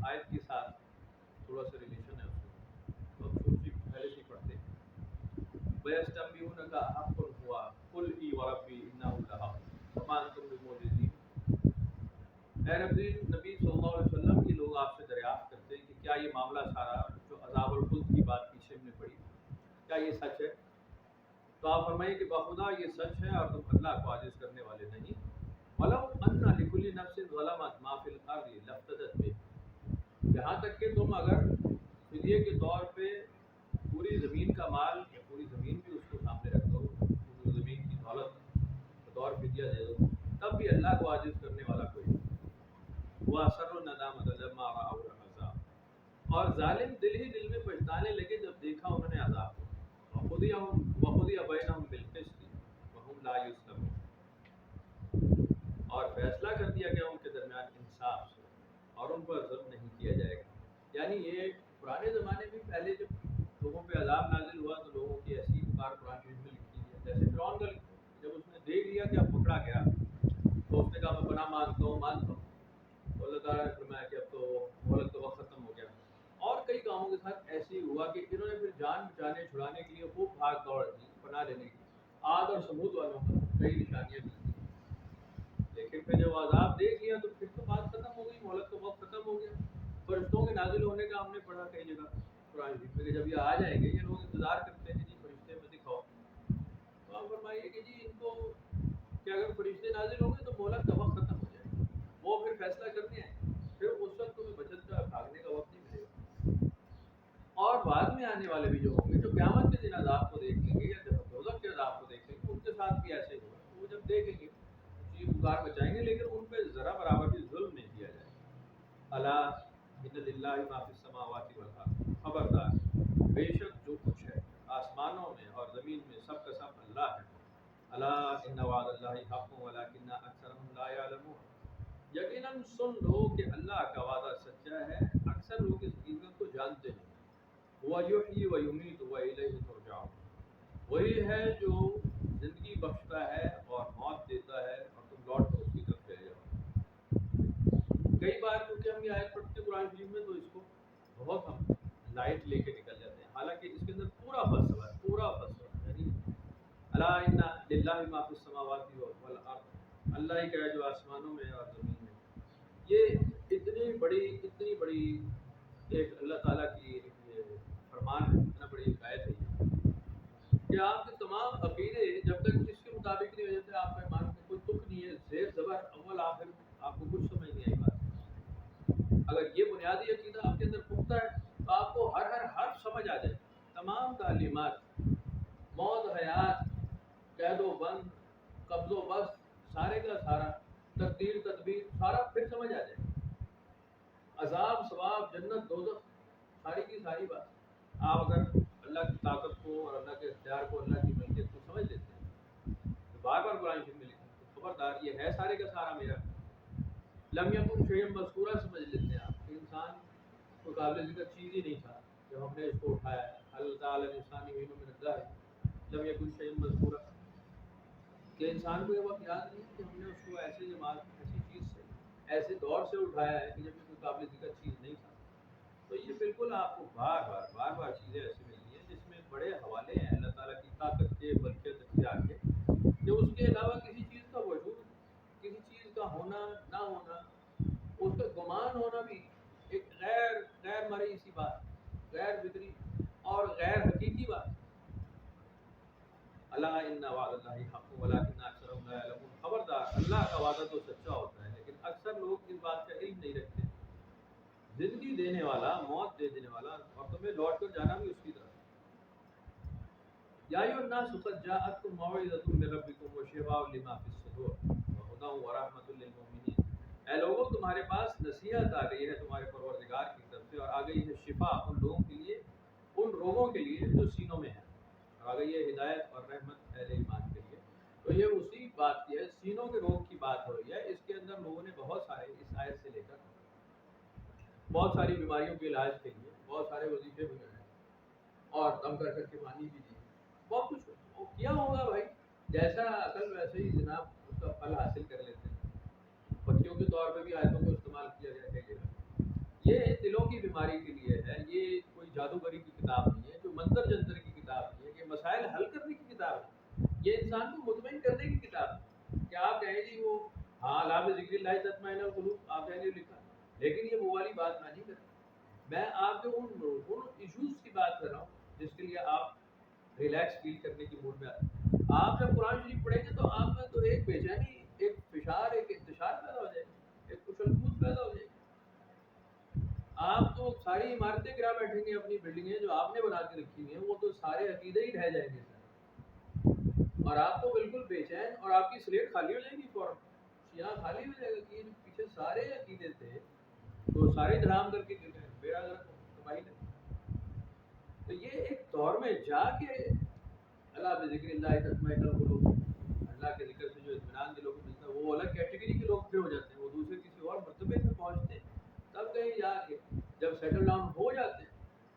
آیت کے ساتھ تھوڑا سا ریلیشن ہے اس میں، تو ہم شروع سے پہلے سے پڑھتے ہیں۔ وَيَسْتَنْبِئُونَكَ أَحَقٌّ هُوَ قُلْ إِي وَرَبِّي إِنَّهُ لَحَقٌّ وَمَا أَنْتُمْ بِمُعْجِزِينَ۔ اے نبی صلی اللہ علیہ وسلم، یہ لوگ آپ سے دریافت کرتے ہیں کہ کیا یہ معاملہ سارا جو عذاب الخلد کی بات پیچھے ہم نے پڑھی، کیا یہ سچ ہے؟ تو آپ فرمائیے کہ بخدا یہ سچ ہے اور تم اللہ کو عاجز کرنے والے نہیں۔ وَلَوْ أَنَّ لِكُلِّ نَفْسٍ ظَلَمَتْ مَا فِي الْأَرْضِ لَافْتَدَتْ بِهِ، یہاں تک کہ تم اگر فدیے کے طور پہ پوری زمین کا مال یا پوری زمین بھی اس کو سامنے رکھ دو، پوری زمین کی دولت بطور فدیہ دے دو، تب بھی اللہ کو عاجز کرنے والا کوئی نہیں۔ وَأَسَرُّوا النَّدَامَةَ لَمَّا رَأَوُا الْعَذَابَ، اور ظالم دل ہی دل میں پچھتانے لگے جب دیکھا انہوں نے عذاب کو۔ وَقُضِيَ بَيْنَهُم بِالْقِسْطِ وَهُمْ لَا يُظْلَمُونَ، اور فیصلہ کر دیا گیا ان کے درمیان انصاف سے اور ان پر ظلم نہیں کیا جائے گا۔ یعنی یہ پرانے زمانے میں پہلے جب لوگوں پہ عذاب نازل ہوا تو لوگوں کی ایسی پکار قرآن شریف میں لکھی ہے، جیسے فرعون کا جب اس نے دیکھ لیا کہ اب پکڑا گیا تو اس نے کہا میں پناہ مانگتا ہوں، تو اللہ تعالیٰ نے فرمایا کہ اب تو مہلت کا وقت ختم ہو گیا۔ اور کئی کاموں کے ساتھ ایسے ہی ہوا کہ انہوں نے پھر جان بچانے چھڑانے کے لیے خوب بھاگ دوڑ کی پناہ لینے کی۔ عاد اور ثمود والوں کو کئی نشانیاں ملی، لیکن پھر جب عذاب دیکھ لیا تو پھر تو بات ختم ہو گئی، مہلت کا وقت ختم ہو گیا۔ فرشتوں کے نازل ہونے کا ہم نے پڑھا کئی جگہ قرآن شریف میں کہ جب یہ آ جائیں گے، یہ لوگ انتظار کرتے ہیں کہ جی فرشتے میں دکھاؤ، تو آپ فرمائیے کہ جی ان کو کہ اگر فرشتے نازل ہوں گے تو مہلت کا وقت ختم ہو جائے گا، وہ پھر فیصلہ کرنے ہیں، پھر اس وقت تمہیں بچت کا بھاگنے کا وقت نہیں ملے گا۔ اور بعد میں آنے والے بھی جو ہوں گے، جو قیامت کے دن عذاب کو دیکھ لیں گے یا جب دوزخ کے عذاب کو دیکھ لیں گے، ان کے ساتھ بھی ایسے ہی ہوگا۔ وہ جب دیکھیں گے جی پکار بچائیں گے، لیکن ان پہ ذرا برابر بھی ظلم نہیں کیا جائے گا۔ الا ان للہ ما فی السماوات والارض، خبردار بے شک جو کچھ ہے آسمانوں میں اور زمین میں سب کا سب اللہ ہے۔ الا ان وعد اللہ حق ولکن اکثرهم لا یعلمون، یقیناً سن لو کہ اللہ کا وعدہ سچا ہے، اکثر لوگ اس حقیقت کو جانتے نہیں۔ وَيُحْيِي وَيُمِيتُ وَإِلَيْهِ تُرْجَعُونَ، وہی ہے جو زندگی بخشتا ہے اور موت دیتا ہے اور تم لوٹ کر اس کی طرف چلے جاؤ۔ کئی بار کیونکہ ہم یہ آیت پڑھتے ہیں قرآن شریف میں تو اس کو بہت ہم لائٹ لے کے نکل جاتے ہیں، حالانکہ اس کے اندر پورا فلسفہ ہے، پورا فلسفہ، یعنی الا ان للہ ما فی السماوات والارض، اللہ ہی کا ہے جو آسمانوں میں اور زمین میں۔ یہ اتنی بڑی ایک اللہ تعالیٰ کی ایک فرمان ہے، اتنا بڑی ہدایت ہے کہ آپ کے تمام عقیدے جب تک اس کے مطابق نہیں ہو جاتے، آپ کا ایمان میں کوئی تک نہیں ہے، زیر زبر اول آخر آپ کو کچھ سمجھ نہیں آئی بات۔ اگر یہ بنیادی عقیدہ آپ کے اندر پختہ ہے تو آپ کو ہر حرف سمجھ آ جائے، تمام تعلیمات، موت حیات، قید و بند، قبض و بست، سارے کا سارا تقدیر تدبیر سارا پھر سمجھ آ جائے، عذاب ثواب جنت دوزخ ساری کی ساری بات آپ اگر اللہ کی طاقت کو اور اللہ کے اختیار کو، اللہ کی ملکیت کو سمجھ لیتے ہیں تو بار بار قرآن شریف میں لکھا ہے خبردار یہ ہے سارے کا سارا میرا۔ لم یکن شیئا مذکورا سمجھ لیتے ہیں آپ کہ انسان کوئی قابل ذکر چیز ہی نہیں تھا جب ہم نے اس کو اٹھایا ہے۔ اللہ تعالیٰ نے انسانی وین من الدہر لم یکن شیئا مذکورا، کہ انسان کو یہ وقت یاد نہیں کہ ہم نے اس کو ایسے جماعت ایسی چیز سے ایسے دور سے اٹھایا ہے کہ جب یہ کوئی قابل ذکر چیز نہیں تھا۔ تو یہ بالکل آپ کو بار بار چیزیں ایسی ملتی ہیں جس میں بڑے حوالے ہیں اللہ تعالیٰ کی طاقت کے، ملکیت اختیار کے، کہ اس کے علاوہ کسی چیز کا وجود، کسی چیز کا ہونا نہ ہونا، اس کا گمان ہونا بھی ایک غیر مرئی سی بات، غیر فطری اور غیر حقیقی بات۔ اللہ ان وعد اللہ حق ولکن اکثرهم لا یعلمون، خبردار اللہ کا وعدہ تو سچا ہوتا ہے لیکن اکثر لوگ اس بات کا علم نہیں رکھتے۔ زندگی دینے والا، موت دے دینے والا اور تمہیں لوٹ کر جانا بھی اس کی طرف۔ یا ایھا الناس قد جاءتکم موعظۃ من ربکم وشفاء لما فی الصدور وہدی ورحمۃ للمؤمنین، اے لوگوں تمہارے پاس نصیحت آ گئی ہے تمہارے پروردگار کی طرف سے، اور آ گئی ہے شفا ان لوگوں کے لیے، ان روگوں کے لیے جو سینوں میں ہیں، اور آ گئی ہے ہدایت اور رحمت اہل ایمان کے لیے۔ تو یہ اسی بات کی ہے، سینوں کے روگ کی بات ہو رہی ہے۔ اس کے اندر لوگوں نے بہت سارے اس آیت سے لے کر بہت ساری بیماریوں کے علاج کے لیے بہت سارے وظیفے بھی ہیں اور دم کر کے پانی بھی دی، بہت کچھ وہ کیا ہوگا بھائی، جیسا عقل ویسے ہی جناب اس کا پھل حاصل کر لیتے ہیں۔ پتیوں کے طور پہ بھی آیتوں کو استعمال کیا گیا کئی جگہ۔ یہ دلوں کی بیماری کے لیے ہے، یہ کوئی جادوگری کی کتاب نہیں ہے، جو منتر جنتر کی کتاب نہیں ہے، یہ مسائل حل کرنے کی کتاب ہے، یہ انسان کو مطمئن کرنے کی کتاب ہے کہ آپ کہیں جی وہ ہاں لا بذکر اللہ تطمئن القلوب، آپ کہیں لکھا، لیکن یہ وہ والی بات میں نہیں کر رہا، میں آپ کے ان ایشوز کی بات کر رہا ہوں جس کے لیے آپ ریلیکس فیل کرنے کی موڈ میں آتے ہیں۔ آپ جب قرآن شریف پڑھیں گے تو آپ میں تو ایک بے چینی، ایک فشار، ایک انتشار پیدا ہو جائے گا، ایک کچل کود پیدا ہو جائے گی۔ آپ تو ساری عمارتیں گرا بیٹھیں گے، اپنی بلڈنگیں جو آپ نے بنا کے رکھی ہوئی ہیں وہ تو سارے عقیدے ہی ڈھہ جائیں گے سر، اور آپ تو بالکل بے چین، اور آپ کی سلیٹ خالی ہو جائے گی فوراً، یہاں خالی ہو جائے گا کہ یہ جو پیچھے سارے عقیدے تھے تو سارے دھرام کر کے بیڑا گرک تباہی کر۔ تو یہ ایک دور میں جا کے اللہ بذکر اللہ تطمئن القلوب، اللہ کے ذکر سے جو اطمینان دلوں کو ملتا ہے وہ الگ کیٹیگری کے لوگ پھر ہو جاتے ہیں، وہ دوسرے کسی اور مرتبے میں پہنچتے ہیں، تب کہیں جا کے جب سیٹل ڈاؤن ہو جاتے ہیں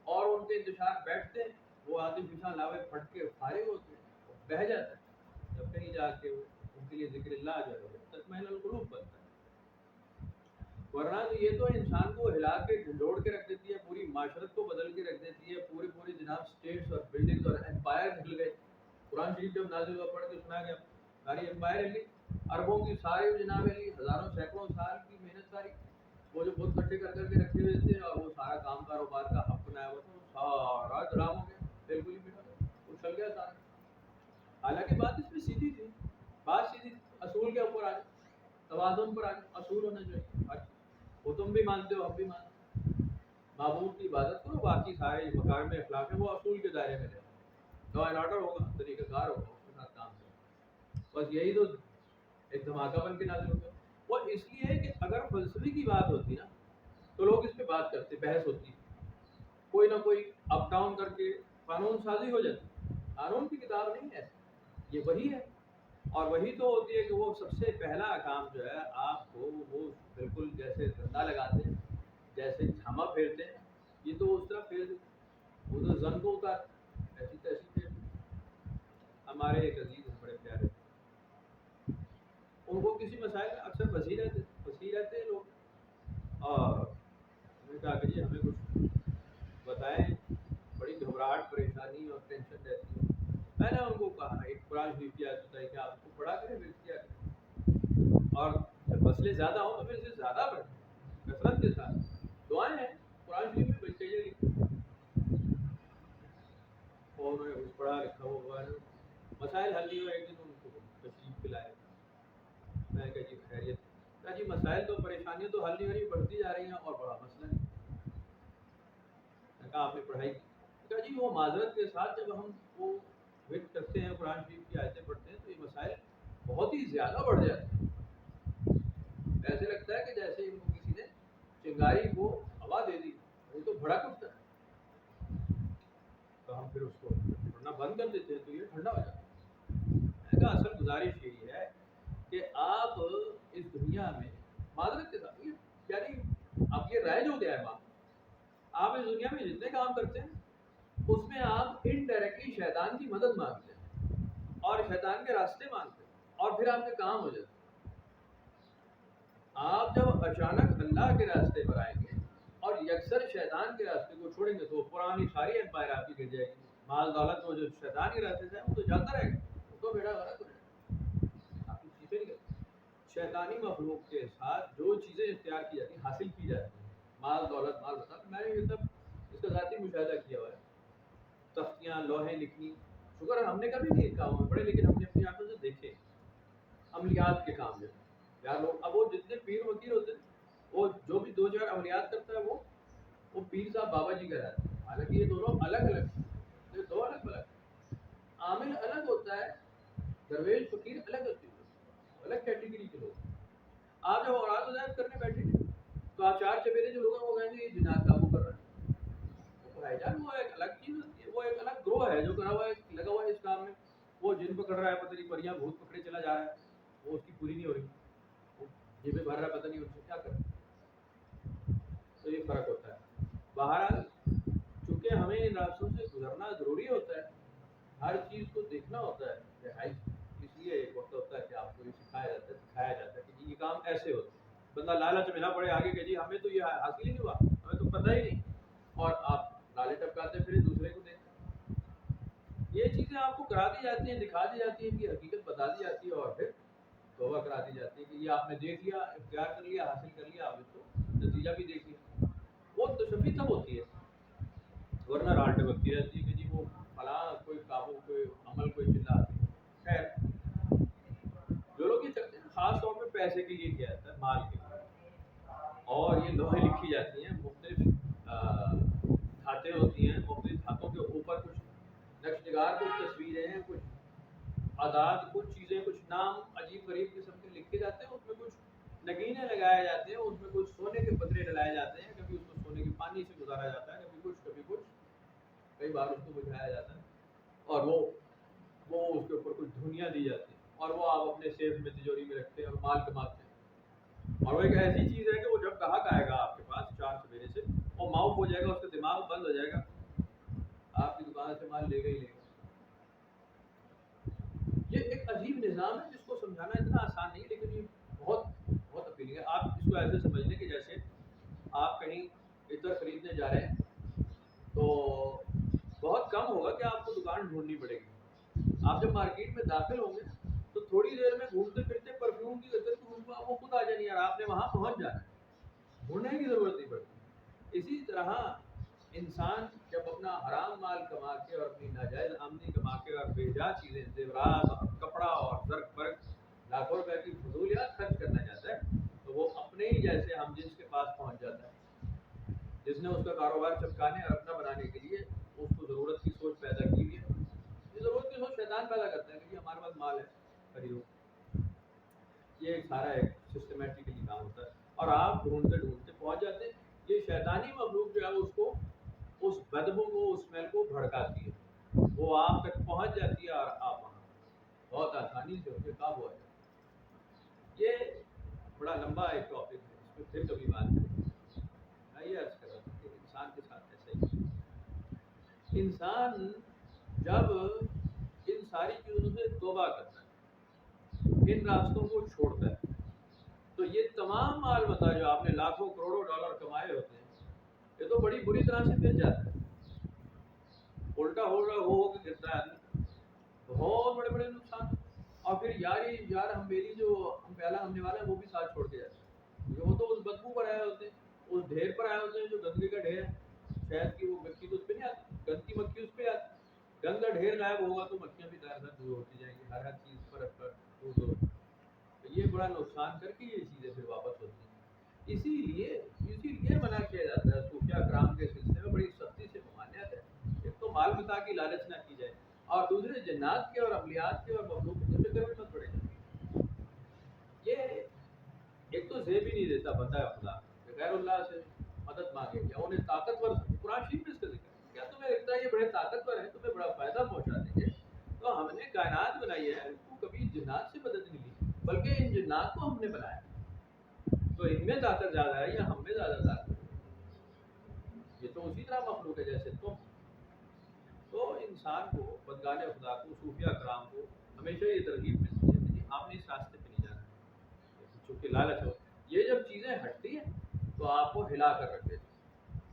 اور ان کے انتشار بیٹھتے ہیں، وہ آتش فشاں لاوے پھٹ کے فارغ ہوتے ہیں، بہہ جاتا ہے، جب کہیں جا کے ان کے لیے ذکر اللہ جو ہے تطمئن القلوب بنتا ہے۔ ورنہ تو یہ تو انسان کو ہلا کے جھنجھوڑ کے رکھ دیتی ہے، پوری معاشرت کو بدل کے رکھ دیتی ہے، پوری جناب اسٹیٹس اور بلڈنگز اور امپائر ہل گئے۔ قرآن شریف جب نازل ہوا پڑھ کے سنا گیا، ساری امپائر ہلی، اربوں کی ساری جناب ہلی، ہزاروں سینکڑوں سال کی محنت ساری، وہ جو بت کٹھے کر کے رکھے ہوئے تھے اور وہ سارا کام کاروبار کا حق بنایا ہوا تھا، وہ سارا درام ہو گیا، بالکل ہی مٹا اچھل گیا سارا۔ حالانکہ بات اس میں سیدھی تھی، بات سیدھی تھی، اصول کے اوپر آ جائے، توازن پر آ جائے، اصول ہونا چاہیے، وہ تم بھی مانتے ہو ہم بھی مانتے ہیں، معبود کی عبادت کرو، باقی سارے مکارم اخلاق ہیں وہ اصول کے دائرے میں رہے، لا اینڈ آرڈر ہوگا، طریقہ کار ہوگا، اس کے ساتھ کام کرو، بس یہی تو ایک دھماکہ بن کے نازل ہو گیا۔ وہ اس لیے کہ اگر فلسفے کی بات ہوتی نا تو لوگ اس پہ بات کرتے، بحث ہوتی، کوئی نہ کوئی اپ ڈاؤن کر کے قانون سازی ہو جاتی، قانون کی کتاب نہیں ہے، یہ وہی ہے، اور وہی تو ہوتی ہے کہ وہ سب سے پہلا کام جو ہے آپ کو وہ بالکل جیسے دھندا لگاتے ہیں، جیسے جھاما پھیرتے ہیں، یہ تو اس طرح پھیر دیتے، وہ تو زن کو اتار ایسی تیسی پھیر دیتے۔ ہمارے ایک عزیز ہیں بڑے پیارے، ان کو کسی مسائل میں اکثر پھنسی رہتے ہیں لوگ، اور میں نے کہا کہ جی ہمیں کچھ بتائیں، بڑی گھبراہٹ پریشانی اور ٹینشن رہتی ہے۔ میں نے ان کو کہا ایک قرآن شریف کی آیت بتائی کہ آپ اس کو پڑھا کریں، پھر کیا کریں، اور جب مسئلے زیادہ ہوں تو پھر سے زیادہ پڑھیں کثرت کے ساتھ، دعائیں ہیں قرآن شریف میں بچے لکھی، اور انہوں نے کچھ پڑھا لکھا ہوا مسائل حل نہیں ہوئے، ایک دن ان کو تشریف پلائے، میں نے کہا جی خیریت، کہا جی مسائل تو پریشانیاں تو حل نہیں ہو رہی، بڑھتی جا رہی ہیں اور بڑا مسئلہ ہے۔ میں نے کہا آپ نے پڑھائی کی؟ کہا جی وہ معذرت کے ساتھ جب ہم وہ ویٹ کرتے ہیں قرآن شریف کی آیتیں پڑھتے ہیں تو یہ مسائل بہت ہی زیادہ بڑھ جاتے ہیں، ایسے لگتا ہے کہ جیسے ان کو کسی نے چنگاری کو ہوا دے دی، یہ تو بھڑک اٹھتا ہے، تو ہم پھر اس کو پڑھنا بند کر دیتے ہیں تو یہ ٹھنڈا ہو جاتا ہے۔ میں نے کہا اصل گزارش یہی ہے کہ آپ اس دنیا میں معذرت کے ساتھ، یعنی اب یہ رائج ہو گیا ہے، آپ اس دنیا میں جتنے کام کرتے ہیں اس میں آپ انڈائریکٹلی شیطان کی مدد مانگتے ہیں اور شیطان کے راستے مانگتے ہیں، اور پھر آپ کے کام ہو جاتے ہیں۔ آپ جب اچانک اللہ کے راستے پر آئیں گے اور یکسر شیطان کے راستے کو چھوڑیں گے تو پرانی ساری امپائر آپ کی گر جائے گی، مال دولت وہ جو شیطان کے راستے سے وہ تو جاتا رہے گا، وہ تو بیڑا غرق ہو جائے گا، آپ کی چیزیں نہیں کرتے۔ شیطانی مخلوق کے ساتھ جو چیزیں اختیار کی جاتی ہیں، حاصل کی جاتی ہیں، مال دولت، مال وطن، میں نے یہ سب اس کا ذاتی مشاہدہ کیا ہوا ہے، تختیاں لوہیں لکھنی، شکر ہے ہم نے کبھی نہیں کہا ہوا پڑھے، لیکن ہم نے اپنی آنکھوں سے دیکھے عملیات کے کام میں یار لوگ، اب وہ جتنے پیر وکیل ہوتے ہیں وہ جو بھی دو چار عملیات کرتا ہے وہ پیر صاحب بابا جی کہلاتے ہیں، حالانکہ یہ دونوں الگ الگ ہیں، یہ دو الگ الگ، عامل الگ ہوتا ہے، درویش فقیر الگ ہوتی ہے، الگ کیٹیگری کے لوگ۔ آپ جب اوراد وظائف کرنے بیٹھیں گے تو آپ چار چفیرے جو لوگ ہیں وہ کہیں گے یہ جنات قابو کر رہے ہیں، وہ بھائی جان وہ ایک الگ چیز ہوتی ہے، وہ ایک الگ گروہ ہے جو کرا ہوا ہے، لگا ہوا ہے اس کام میں، وہ جن پکڑ رہا ہے، پتہ نہیں پریاں بھوت پکڑے چلا جا رہا ہے، وہ اس کی پوری نہیں ہو رہی، جیبیں بھر رہا ہے، پتہ نہیں ان سے کیا کریں، تو یہ فرق ہوتا ہے۔ بہرحال چونکہ ہمیں ان راستوں سے گزرنا ضروری ہوتا ہے، ہر چیز کو دیکھنا ہوتا ہے رہائی، اس لیے ایک وقت ہوتا ہے کہ آپ کو یہ سکھایا جاتا ہے، دکھایا جاتا ہے کہ جی یہ کام ایسے ہوتے ہیں، بندہ لالچ میں نہ پڑے آگے کہ جی ہمیں تو یہ حاصل ہی نہیں ہوا، پتہ ہی نہیں، اور آپ نالے ٹپکاتے پھر دوسرے کو دیتے۔ یہ چیزیں آپ کو کرا دی جاتی ہیں، دکھا دی جاتی ہیں، ان کی حقیقت بتا دی جاتی ہے، اور پھر توبہ کرا دی جاتی ہے کہ یہ آپ نے دیکھ لیا، اختیار کر لیا، حاصل کر لیا، آپ اس کو نتیجہ بھی دیکھ لیا۔ وہ تشبیہ تب ہوتی ہے، ورنہ رال ٹپکتی رہتی ہے کہ جی وہ فلاں کوئی قابو، کوئی عمل، کوئی چلا۔ خیر، جو لوگ یہ کرتے ہیں خاص طور پہ پیسے کے لیے کیا جاتا ہے، مال کے لیے، اور یہ لوحیں لکھی جاتی ہیں، مختلف دھاتیں ہوتی ہیں، مختلف دھاتوں کے اوپر کچھ نقش نگار، کچھ تصویریں ہیں، کچھ اعداد، کچھ چیزیں، کچھ نام عجیب غریب قسم کے لکھے جاتے ہیں، اس میں کچھ نگینے لگائے جاتے ہیں، اس میں کچھ سونے کے پترے ڈلائے جاتے ہیں، کبھی اس کو سونے کے پانی سے گزارا جاتا ہے، کبھی کچھ، کئی بار اس کو بجھایا جاتا ہے، اور وہ اس کے اوپر کچھ دھنیاں دی جاتی ہیں، اور وہ آپ اپنے سیف میں، تجوری میں رکھتے ہیں اور مال کماتے ہیں۔ اور وہ ایک ایسی چیز ہے کہ وہ جب گاہک آئے گا آپ کے پاس 4 سویرے سے، وہ معاف ہو جائے گا، اس کا دماغ بند ہو جائے گا، آپ کی دکان سے مال لے گا ہی لے گا۔ یہ ایک عجیب نظام ہے جس کو سمجھانا اتنا آسان نہیں، لیکن یہ بہت بہت اپیلنگ ہے۔ آپ اس کو ایسے سمجھ لیں کہ جیسے آپ کہیں عطر خریدنے جا رہے ہیں، تو بہت کم ہوگا کہ آپ کو دکان ڈھونڈنی پڑے گی۔ آپ جب مارکیٹ میں داخل ہوں گے تو تھوڑی دیر میں گھومتے پھرتے پرفیوم کی عطر کی خوشبو وہ خود آ جانی ہے، اور آپ نے وہاں پہنچ جانا ہے، ڈھونڈنے کی ضرورت نہیں پڑتی۔ اسی طرح انسان جب اپنا حرام مال کما کے اور اپنی ناجائز آمدنی کما کے اور بےجا چیزیں، زیورات اور کپڑا اور زرق برق لاکھوں روپے کی فضولیات خرچ کرنا چاہتا ہے، تو وہ اپنے ہی جیسے ہم جنس کے پاس پہنچ جاتا ہے، جس نے اس کا کاروبار چمکانے اور اپنا بنانے کے لیے اس کو ضرورت کی سوچ پیدا کی ہوئی ہے۔ یہ ضرورت کی سوچ شیطان پیدا کرتا ہے کہ ہمارے پاس مال ہے، خریدو۔ یہ سارا ایک سسٹمیٹکلی کام ہوتا ہے، اور آپ ڈھونڈتے ڈھونڈتے پہنچ جاتے ہیں۔ یہ شیطانی مخلوق جو ہے اس کو، اس بدبو کو، اس اسمیل کو بھڑکاتی ہے، وہ آپ تک پہنچ جاتی ہے، اور آپ وہاں بہت آسانی سے اس پہ قابو آ جاتے ہیں۔ یہ بڑا لمبا ایک ٹاپک ہے، اس پہ پھر کبھی بات کریں گے۔ میں یہ عرض کر رہا تھا کہ انسان کے ساتھ ایسا ہی، انسان جب ان ساری چیزوں سے توبہ کرتا ہے، ان راستوں کو چھوڑتا ہے، تو یہ تمام مال متا جو آپ نے لاکھوں کروڑوں ڈالر کمائے ہوتے ہیں، یہ تو بڑی بری طرح سے مل جاتا ہے، الٹا ہو کے گرتا ہے آدمی، بہت بڑے بڑے نقصان۔ اور پھر یار ہم میری جو ہم پہلا ہمنے والا ہے وہ بھی ساتھ چھوڑ کے جاتے ہیں، وہ تو اس بدبو پر آئے ہوتے ہیں، اس ڈھیر پر آئے ہوتے ہیں جو گندگی کا ڈھیر ہے، شہد کی وہ مکھی تو اس پہ نہیں آتی، گند کی مکھی اس پہ آتی، گند کا ڈھیر غائب ہوگا تو مکھیاں بھی دار دار دور ہوتی جائیں گی، ہر چیز پر دور دور۔ تو یہ بڑا نقصان کر کے یہ چیزیں پھر واپس ہوتی ہیں۔ اسی لیے منع کیا جاتا ہے، صوفیاء کرام کے سلسلے میں بڑی سختی سے ممانعت ہے۔ ایک تو مال متا کی لالچ نہ کی جائے، اور دوسرے جنات کے اور عملیات کے اور مخلوق کے فکر میں مت پڑے جائے۔ یہ ایک تو زیب ہی نہیں دیتا بندہ خدا کہ غیر اللہ سے مدد مانگے، یا انہیں طاقتور، قرآن شریف میں اس کا ذکر ہے، کیا تمہیں لگتا ہے یہ بڑے طاقتور ہیں، تمہیں بڑا فائدہ پہنچا دیں گے؟ تو ہم نے کائنات بنائی ہے، تو کبھی جنات سے مدد نہیں لی، بلکہ ان جنات کو ہم نے بنایا، تو ان میں طاقت زیادہ ہے یا ہم میں زیادہ طاقت ہے؟ یہ تو اسی طرح مخلوق ہے جیسے تم۔ تو انسان کو، بندگان خدا کو، صوفیاء کرام کو ہمیشہ یہ ترغیب ملتی ہے کہ آپ نے اس راستے پہ نہیں جانا، چونکہ لالچ ہو، یہ جب چیزیں ہٹتی ہیں تو آپ کو ہلا کر رکھ دیتی ہیں۔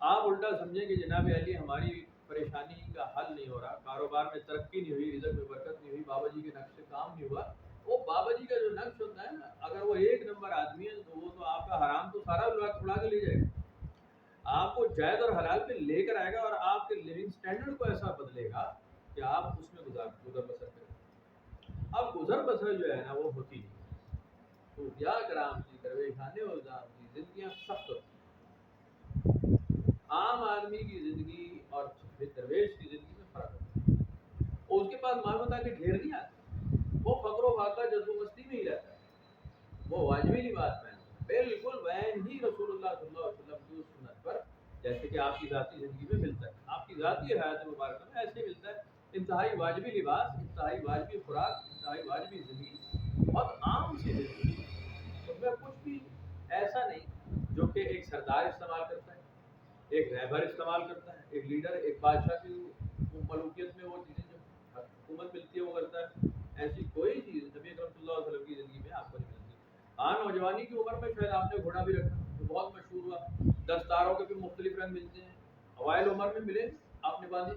آپ الٹا سمجھیں کہ جناب علی ہماری پریشانی کا حل نہیں ہو رہا، کاروبار میں ترقی نہیں ہوئی، رزق میں برکت نہیں ہوئی، بابا جی کے نقش سے کام نہیں ہوا۔ وہ بابا جی کا جو نقش ہوتا ہے نا، اگر وہ ایک نمبر آدمی ہے تو وہ تو آپ کا حرام تو سارا اڑا کے لے جائے گا، آپ کو جائز اور حلال پہ لے کر آئے گا، اور آپ کے لیونگ سٹینڈرڈ کو ایسا بدلے گا کہ آپ اس میں گزر بسر کریں۔ اب گزر بسر جو ہے نا وہ ہوتی نہیں، صوفیاء کرام کی، درویشان الزام کی زندگیاں سخت ہوتی ہیں، عام آدمی کی زندگی اور درویش کی زندگی میں فرق ہوتا ہے۔ اور اس کے پاس مال متا کے ڈھیر نہیں آتے، وہ فقر و فاقہ جذب و مستی میں ہی رہتا ہے، وہ واجبی لباس پہنتا ہے، بالکل وین ہی رسول اللہ صلی اللہ علیہ وسلم کی سنت پر، جیسے کہ آپ کی ذاتی زندگی میں ملتا ہے، آپ کی ذاتی حیات مبارکہ میں ایسے ملتا ہے، انتہائی واجبی لباس، انتہائی واجبی خوراک، انتہائی واجبی زندگی، بہت عام سی زندگی، اس میں کچھ بھی ایسا نہیں جو کہ ایک سردار استعمال کرتا ہے، ایک رہبر استعمال کرتا ہے، ایک لیڈر، ایک بادشاہ کی ملوکیت میں وہ چیزیں جو حکومت ملتی ہے وہ کرتا ہے، ایسی کوئی چیز نبی اکرم صلی اللہ علیہ وسلم کی زندگی میں آپ کو نہیں ملتی۔ ہاں، نوجوانی کی عمر میں شاید آپ نے گھوڑا بھی رکھا، جو بہت مشہور ہوا، 10 تلواروں کے بھی مختلف رنگ ملتے ہیں، اوائل عمر میں ملے آپ نے باندھی،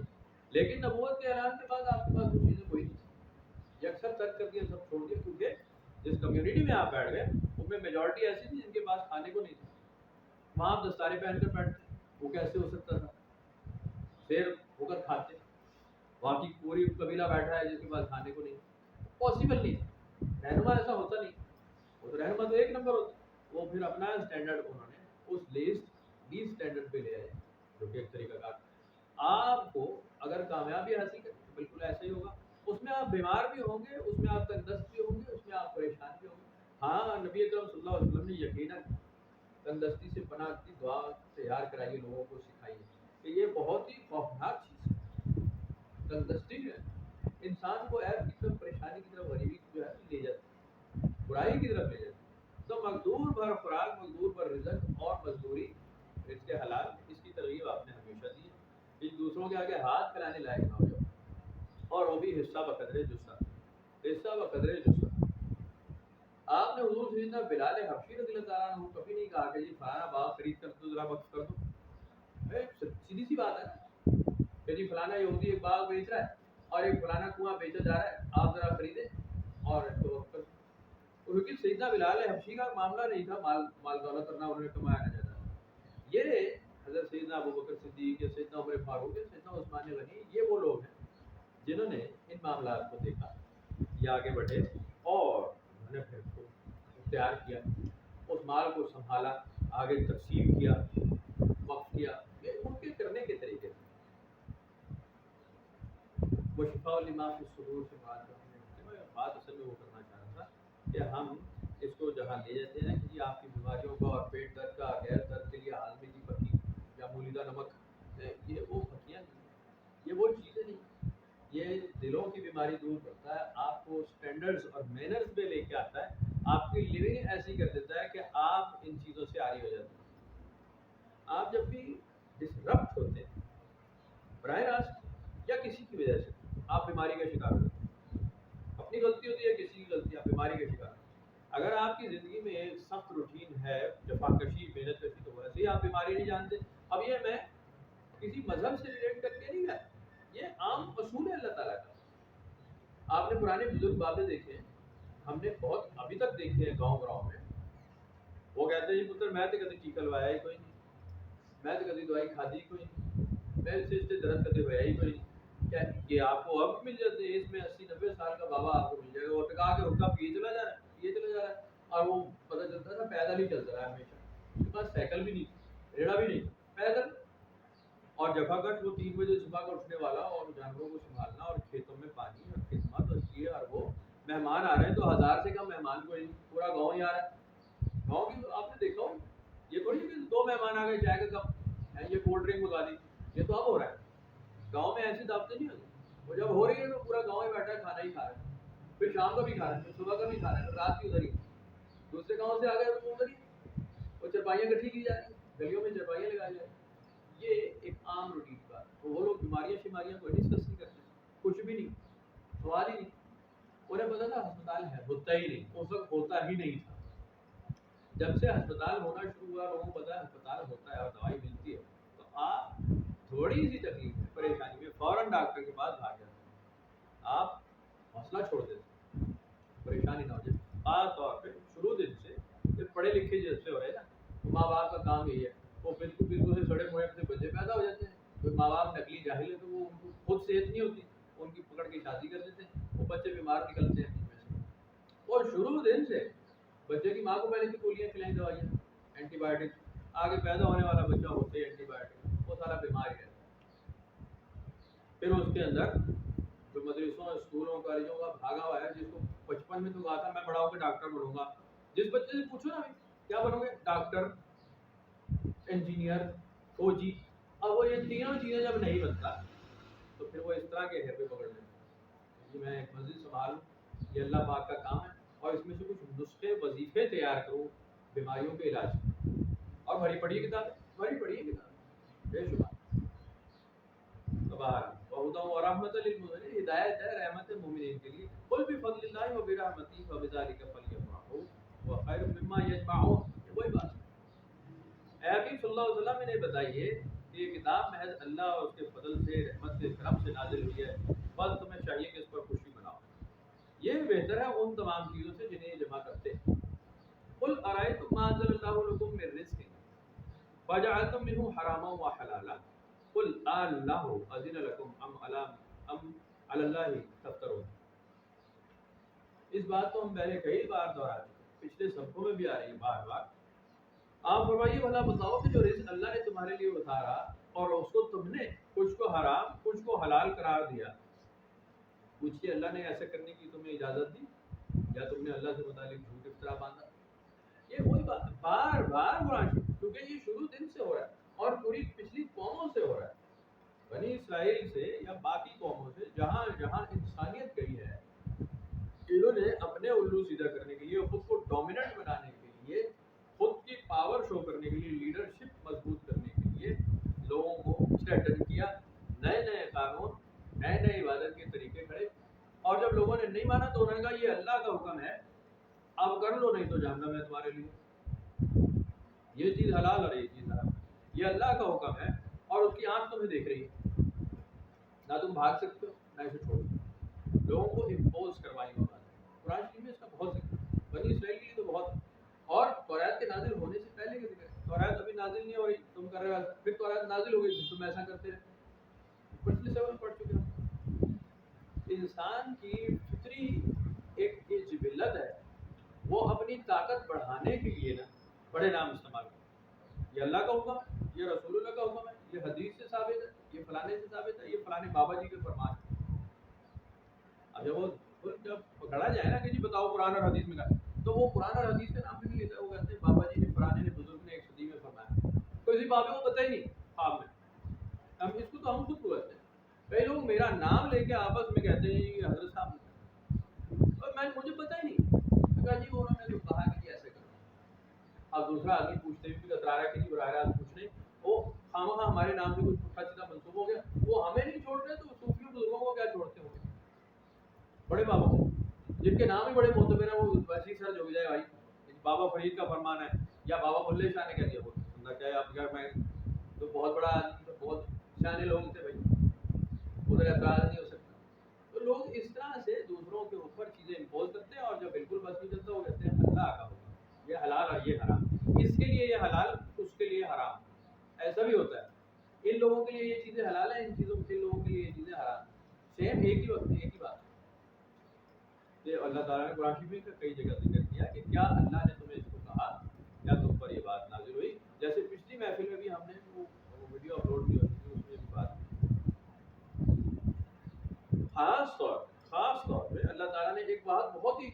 لیکن نبوت کے اعلان کے بعد آپ کے پاس وہ چیزیں کوئی نہیں تھی، یہ اکثر ترک کر دیا، سب چھوڑ دیا، کیونکہ جس کمیونٹی میں آپ بیٹھ گئے ان میں میجورٹی ایسی تھی جن کے پاس کھانے کو نہیں تھا، وہاں آپ دستانے پہن کر بیٹھتے، وہ کیسے ہو سکتا تھا؟ شیر ہو کر کھاتے، وہاں کی پوری قبیلہ بیٹھا ہے جس کے پاس کھانے کو نہیں، پاسبل نہیں تھا، رہنما ایسا ہوتا نہیں، وہ تو رہنما تو ایک نمبر ہوتا، وہ پھر اپنا اسٹینڈرڈ انہوں نے اس لیسٹ اسٹینڈرڈ پہ لے آئے، جو کہ ایک طریقہ کار آپ کو اگر کامیابی حاصل کریں تو بالکل ایسا ہی ہوگا، اس میں آپ بیمار بھی ہوں گے، اس میں آپ تندرست بھی ہوں گے، اس میں آپ پریشان بھی ہوں گے۔ ہاں نبی اکرم صلی اللہ علیہ وسلم نے یقیناً تندرستی سے پناہ کی دعا تیار کرائی، لوگوں کو سکھائی ہے کہ یہ بہت ہی خوفناک چیز ہے، تندرستی جو ہے انسان کو ایپ کی طرف، پریشانی کی طرف، غریبی جو ہے لے جاتی ہے، برائی کی طرف لے جاتی ہے، تو مقدور بھر خوراک، مقدور بھر رزق اور مزدوری رزق حلال، اس کی ترغیب آپ نے ہمیشہ دی ہے، کہ دوسروں کے آگے ہاتھ پھیلانے لائق نہ ہو جاؤ، اور وہ بھی حصہ بقدر جسہ، حصہ بقدر جسہ۔ آپ نے حضور سیدنا بلال حبشی رضی اللہ تعالیٰ عنہ کبھی نہیں کہا کہ جی فلانا باغ خرید کر تو ذرا وقف کر دو، سیدھی سی بات ہے کہ جی فلانا یہودی ایک باغ بیچ رہا ہے اور ایک فلانا کنواں بیچا جا رہا ہے، آپ ذرا خریدیں اور اس کو وقف کر دو، کیونکہ سیدنا بلال حبشی کا معاملہ نہیں تھا مال دولت کرنا، انہوں نے کمایا نہ جاتا، یہ حضرت سیدنا ابو بکر صدیق یا سیدنا عمر فاروق یا سیدنا عثمان غنی، یہ وہ لوگ ہیں جنہوں نے ان معاملات کو دیکھا، یہ آگے بڑھے اور انہوں نے پھر اس کو اختیار کیا، اس مال کو سنبھالا، آگے تقسیم کیا، وقف کیا، یہ ان کے کرنے کے طریقے تھے۔ وہ شفاء لما فی الصدور سے بات اصل میں وہ کرنا چاہ رہا تھا کہ ہم اس کو جہاں لے جاتے ہیں کہ جی آپ کی بیماریوں کا اور پیٹ درد کا، گیس درد کے لیے عالمی کی پکی یا مولیدہ نمک، یہ وہ پکیاں نہیں، یہ وہ چیزیں نہیں، یہ دلوں کی بیماری دور کرتا ہے، آپ کو سٹینڈرڈز اور مینرز پہ لے کے آتا ہے، آپ کی لیونگ ایسی کر دیتا ہے کہ آپ ان چیزوں سے عاری ہو جاتے ہیں۔ آپ جب بھی ڈسرپٹ ہوتے ہیں براہ راست یا کسی کی وجہ سے، آپ بیماری کا شکار ہوتے ہیں، اپنی غلطی ہوتی ہے، کسی کی غلطی، آپ بیماری کا شکار ہوتے ہیں۔ اگر آپ کی زندگی میں ایک سخت روٹین ہے، جفاکشی، محنت کشی، تو ویسے ہی آپ بیماری نہیں جانتے۔ اب یہ میں کسی مذہب سے ریلیٹ کر کے نہیں ہے، یہ عام اصول ہے اللہ تعالیٰ کا۔ آپ نے پرانے بزرگ باتیں دیکھے ہیں، ہم نے بہت ابھی تک دیکھے ہیں گاؤں میں، وہ کہتے ہیں جی پتر میں تو کدی ٹیکا لوایا ہی کوئی نہیں، میں تو کدی دوائی کھادی کوئی نہیں، میں سے درد کدی ہوا ہی کوئی نہیں، کیا یہ آپ کو اب مل جاتے ہیں، اس میں 80-90 سال کا بابا آپ کو مل جائے گا، وہ ٹکا کے حکا پیے چلا جا رہا ہے، پیے چلا جا رہا ہے، اور وہ پتہ چلتا تھا پیدل ہی چلتا رہا ہمیشہ، اس کے پاس سائیکل بھی نہیں، ریڑا بھی نہیں، پیدل، اور جگہ کٹ، وہ 3 بجے صبح کا اٹھنے والا، اور جانوروں کو سنبھالنا، اور کھیتوں میں پانی اور خدمت، اور یہ اور وہ، مہمان آ رہے ہیں تو 1000 سے کم مہمان کوئی نہیں، پورا گاؤں ہی آ رہا ہے، گاؤں کی آپ نے دیکھا ہو، یہ تھوڑی کہ 2 مہمان آ گئے چائے کا کپ ہے، یہ کولڈ ڈرنک منگا دی، یہ تو اب ہو رہا ہے، گاؤں میں ایسی دعوتیں نہیں ہوتی، وہ جب ہو رہی ہے تو پورا گاؤں ہی بیٹھا ہے، کھانا ہی کھا رہا ہے، پھر شام کا بھی کھا رہا ہے، پھر صبح کا بھی کھا رہا ہے، پھر رات کی ادھر ہی، دوسرے گاؤں سے آ گئے تو ادھر ہی، وہ چرپائیاں کٹھی کی جا رہی ہیں، گلیوں میں چرپائیاں لگائی جا رہی ہیں، یہ ایک عام روٹین کا، تو وہ لوگ بیماریاں شماریاں کوئی ڈسکس نہیں کرتے، کچھ بھی نہیں، سوال ہی نہیں، انہیں پتا تھا ہسپتال ہے، ہوتا ہی نہیں، اس وقت ہوتا ہی نہیں تھا، جب سے ہسپتال ہونا شروع ہوا، لوگوں کو پتا ہے ہسپتال ہوتا ہے اور دوائی ملتی ہے، تو آپ تھوڑی سی تکلیف میں، پریشانی میں فوراً ڈاکٹر کے پاس بھاگ جاتے ہیں، آپ حوصلہ چھوڑ دیتے ہیں، پریشانی نہ ہو جائے، خاص طور پہ شروع دن سے، جب پڑھے لکھے جیسے ہو رہے نا، تو ماں باپ کا کام یہی ہے، وہ بالکل سے سڑے موڑے اپنے بچے پیدا ہو جاتے ہیں، کوئی ماں باپ نقلی جاہل ہے تو وہ ان کو خود صحت نہیں ہوتی، ان کی پکڑ کے شادی کر دیتے ہیں، وہ بچے بیمار نکلتے ہیں بیچ میں سے، اور شروع دن سے بچے کی ماں کو پہلے کی گولیاں کھلائیں، دوائیاں، اینٹی بایوٹک، آگے پیدا ہونے والا بچہ ہوتے ہی اینٹی بایوٹک، وہ سارا بیمار ہی رہتا ہے، پھر اس کے اندر جو مدرسوں، اسکولوں، کالجوں کا بھاگا ہوا ہے، جس کو بچپن میں تو کہا تھا میں بڑا ہو کے ڈاکٹر بنوں گا، جس بچے سے پوچھو نا کیا بنو گے، ڈاکٹر، انجینئر، فوجی، اب وہ یہ تینوں چیزیں جب نہیں بنتا تو پھر وہ اس طرح کے ہیرے پکڑ لیتے ہیں کہ میں ایک مسجد سنبھالوں، یہ اللہ پاک کا کام ہے، اور اس میں سے کچھ نسخے، وظیفے تیار کروں بیماریوں کے علاج کے، اور بھری پڑھی کتابیں، بھری پڑھی کتابیں بے شمار، وہدی و رحمۃ للمؤمنین، ہدایت ہے، رحمت ہے مومنین کے لیے، قل بفضل اللہ وبرحمتہ فبذلک فلیفرحوا هو خیر مما یجمعون، وہی بات اے حبیب صلی اللہ علیہ وسلم انہیں بتائیے کہ یہ کتاب محض اللہ اور اس کے فضل سے، رحمت سے، کرم سے نازل ہوئی ہے، بس تمہیں چاہیے کہ اس پر خوشی مناؤ، یہ بہتر ہے ان تمام چیزوں سے جنہیں یہ جمع کرتے ہیں۔ قل ارائیتم ما انزل اللہ لکم من رزق فجعلتم منه حراما وحلالا قل اللہ اذن لکم ام علی اللہ تفترون۔ اس بات کو ہم پہلے کئی بار دہرا چکے، پچھلے سبقوں میں بھی آ رہی ہے بار بار۔ آپ فرمائیے بھلا بتاؤ کہ جو رزق اللہ نے تمہارے لیے اتارا اور اس کو تم نے کچھ کو حرام کچھ کو حلال قرار دیا، پوچھیے اللہ نے ایسا کرنے کی تمہیں اجازت دی یا تم نے اللہ سے متعلق جھوٹ افطرا باندھا؟ یہ وہی بات بار بار قرآن، کیونکہ یہ شروع دن سے ہو رہا ہے اور پوری پچھلی قوموں سے ہو رہا ہے، بنی اسرائیل سے یا باقی قوموں سے، جہاں جہاں انسانیت گئی ہے، انہوں نے اپنے الو سیدھا کرنے کے لیے، خود کو ڈومیننٹ بنانے کے لیے، خود کی پاور شو کرنے کے لیے، لیڈرشپ مضبوط کرنے کے لیے لوگوں کو تھریٹن کیا، نئے نئے قانون، نئے نئے عبادت کے طریقے کھڑے، اور جب لوگوں نے نہیں مانا تو انہوں نے کہا یہ اللہ کا حکم ہے، آپ کر لو نہیں تو جہنم ہے تمہارے لیے، یہ چیز حلال اور یہ چیز حرام، یہ اللہ کا حکم ہے اور اس کی آنکھ تمہیں دیکھ رہی ہے، نہ تم بھاگ سکتے ہو نہ اسے چھوڑ سکتے ہو، لوگوں کو امپوز کروائی ہوگا۔ قرآن شریف میں اس کا بہت ذکر ہے، بنی اسرائیل کے لیے تو بہت، اور توریت کے نازل ہونے سے پہلے کا ذکر ہے، توریت ابھی نازل نہیں ہو رہی، تم کر رہے ہو، پھر توریت نازل ہو گئی تم ایسا کرتے رہے، پچھلے سبق پڑھ چکے ہو۔ انسان کی فطری ایک جبلت ہے، وہ اپنی طاقت بڑھانے کے لیے نا بڑے نام استعمال کرتا ہے، یہ اللہ کا حکم ہے، یہ رسول اللہ کا حکم ہے، یہ حدیث سے ثابت ہے، یہ فلانے سے ثابت ہے، یہ فلانے بابا جی کے فرمان ہے۔ اب جب وہ جب پکڑا جائے نا کہ جی بتاؤ قرآن اور حدیث میں کہا، تو وہ قرآن اور حدیث کا نام بھی نہیں لیتا، وہ کہتے ہیں بابا جی نے، فلانے نے، بزرگ نے 1 صدی میں فرمایا، کسی بابے کو پتہ ہی نہیں خواب میں، اب اس کو تو ہم خود کو کہتے ہیں، کئی لوگ میرا نام لے کے آپس میں کہتے ہیں جی حضرت صاحب نے، اور مجھے پتہ ہی نہیں، میں کہا جی انہوں نے جو کہا کہ ایسے کرو، اب دوسرا آدمی پوچھتے بھی کترا رہا ہے کہ جی براہ راست پوچھنے، وہ خامخواہ ہمارے نام سے کچھ پٹھا سیدھا منسوب ہو گیا، وہ ہمیں نہیں چھوڑ رہے تو صوفیوں بزرگوں کو کیا چھوڑتے ہوں گے، بڑے بابا کو جن کے نام ہی بڑے معتبر ہیں، وہ ویسے ہی سر جھک جائے بھائی، بابا فرید کا فرمان ہے یا بابا بلے شاہ نے کہہ دیا، بندہ کیا ہے آپ کیا، میں تو بہت بڑا آدمی، تو بہت سیانے لوگ تھے بھائی، ادھر اعتراض نہیں ہو سکتا۔ تو لوگ اس طرح سے دوسروں کے اوپر چیزیں امپوز کرتے ہیں، اور جب بالکل بس نہیں چلتا وہ کہتے ہیں اللہ کا حکم، یہ حلال اور یہ حرام، اس کے لیے یہ حلال اس کے لیے حرام، ایسا بھی ہوتا ہے، ان لوگوں کے لیے یہ چیزیں حلال ہیں، ان چیزوں ان لوگوں کے لیے یہ چیزیں حرام، سیم ایک ہی وقت ایک ہی بات۔ یہ اللہ تعالیٰ نے قرآن شریف میں کئی جگہ ذکر کیا کہ کیا اللہ نے تمہیں اس کو کہا یا تم پر یہ بات نازل ہوئی، جیسے پچھلی محفل میں بھی ہم نے وہ ویڈیو اپلوڈ کی ہوتی تھی، اس میں بھی بات کی، خاص طور پہ اللہ تعالیٰ نے ایک بات بہت ہی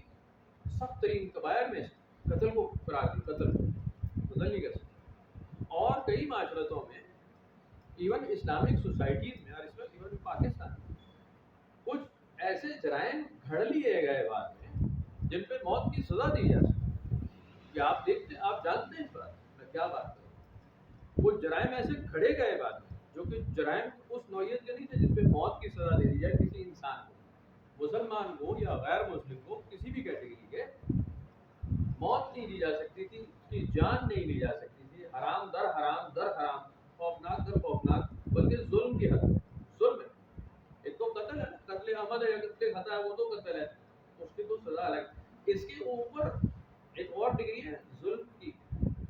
سخت ترین کبائر میں سے قتل کو قرار دی، قتل نہیں کر سکتے، اور کئی معاشرتوں میں، ایون اسلامک سوسائٹیز میں، اور اس وقت ایون پاکستان میں کچھ ایسے جرائم گھڑ لیے گئے بعد میں جن پہ موت کی سزا دی جا سکتی، کہ آپ دیکھتے ہیں، آپ جانتے ہیں اس بات میں کیا بات کروں، وہ جرائم ایسے کھڑے گئے بعد میں جو کہ جرائم اس نوعیت کے نہیں تھے جن پہ موت کی سزا دے دی جائے کسی انسان کو، مسلمان کو یا غیر مسلم کو، کسی بھی کیٹیگری کے، موت نہیں دی جا سکتی تھی، اس کی جان نہیں لی جا سکتی تھی، حرام در حرام در حرام، خوفناک در خوفناک، بلکہ ظلم کی حد، ظلم ہے، ایک تو قتل ہے، قتل عمد ہے، قتل خطا ہے، وہ تو قتل ہے، اس کی تو سزا الگ، اس کے اوپر ایک اور ڈگری ہے ظلم کی،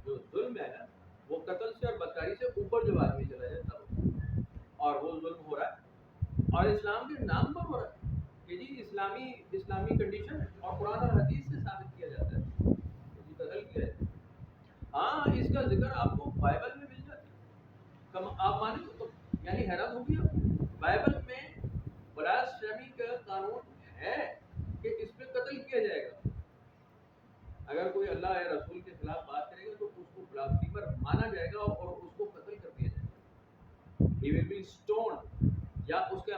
جو ظلم ہے نا وہ قتل سے اور بدکاری سے اوپر جو آدمی چلا جاتا ہے، اور وہ ظلم ہو رہا ہے، اور اسلام کے نام پر ہو رہا ہے کہ جی اسلامی کنڈیشن ہے، اور قرآن اور حدیث سے ثابت کیا جاتا ہے کہ جی قتل کیا ہے، ہاں اس کا ذکر آپ کو بائبل میں مل جاتا ہے، آپ مانیں تو یعنی حیرت ہوگی آپ، بائبل میں بلاسفیمی کا قانون ہے کہ اس پہ قتل کیا جائے گا، اگر کوئی اللہ یا رسول کے خلاف بات کرے گا تو اس کو بلاسفیمر مانا جائے گا اور اس کو قتل کر دیا جائے گا، he will be stoned، یا اس کا